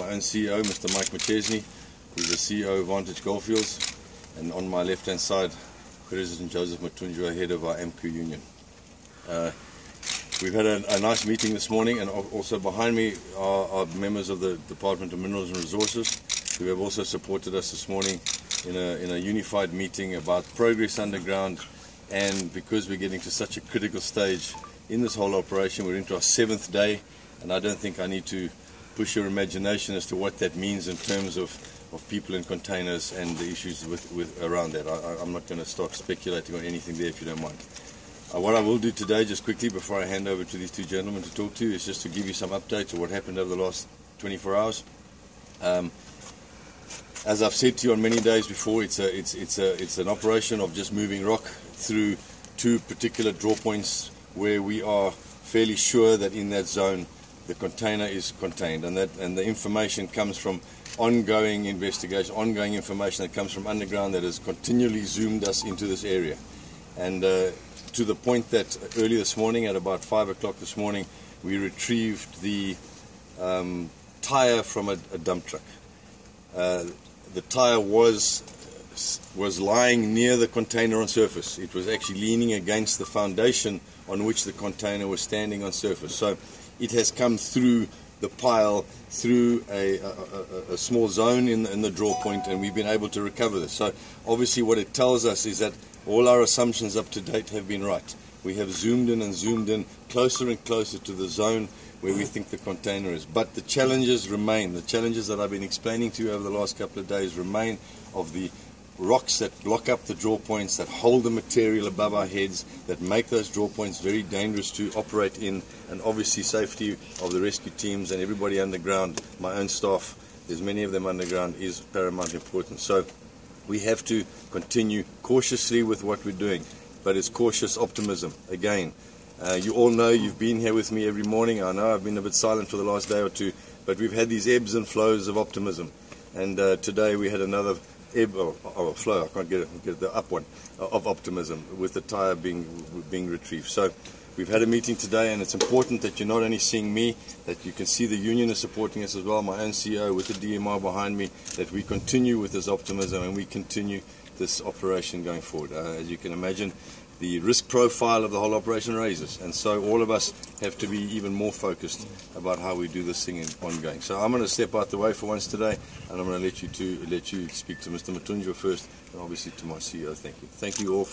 my own CEO, Mr. Mike Begg, who's the CEO of Vantage Goldfields, and on my left-hand side, President Joseph Matunjwa, head of our AMCU union. We've had a nice meeting this morning, and also behind me are members of the Department of Minerals and Resources, who have also supported us this morning in a unified meeting about progress underground. And because we're getting to such a critical stage in this whole operation, we're into our 7th day, and I don't think I need to push your imagination as to what that means in terms of people in containers and the issues with around that. I'm not going to start speculating on anything there, if you don't mind. What I will do today, just quickly before I hand over to these two gentlemen to talk to you, is just to give you some updates of what happened over the last 24 hours. As I've said to you on many days before, it's an operation of just moving rock through 2 particular draw points where we are fairly sure that in that zone the container is contained, and the information comes from ongoing investigation, ongoing information that comes from underground that has continually zoomed us into this area. And to the point that early this morning, at about 5 o'clock this morning, we retrieved the tire from a dump truck. The tire was lying near the container on surface. It was actually leaning against the foundation on which the container was standing on surface. So it has come through the pile, through a small zone in the draw point, and we've been able to recover this. So obviously what it tells us is that all our assumptions up to date have been right. We have zoomed in closer and closer to the zone where we think the container is. But the challenges remain. The challenges that I've been explaining to you over the last couple of days remain, of the rocks that block up the draw points, that hold the material above our heads, that make those draw points very dangerous to operate in, and obviously safety of the rescue teams and everybody underground, my own staff, there's many of them underground, is paramount importance. So we have to continue cautiously with what we're doing, but it's cautious optimism again. You all know, you've been here with me every morning. I know I've been a bit silent for the last day or two, but we've had these ebbs and flows of optimism, and today we had another ebb or flow, I can't get it, the up one, of optimism with the tire being retrieved. So we've had a meeting today, and it's important that you're not only seeing me, that you can see the union is supporting us as well, my own CEO with the DMR behind me, that we continue with this optimism and we continue this operation going forward. As you can imagine, the risk profile of the whole operation raises, and so all of us have to be even more focused about how we do this thing ongoing. So I'm going to step out the way for once today, and I'm going to let you speak to Mr. Matunjwa first, and obviously to my CEO. Thank you. Thank you all.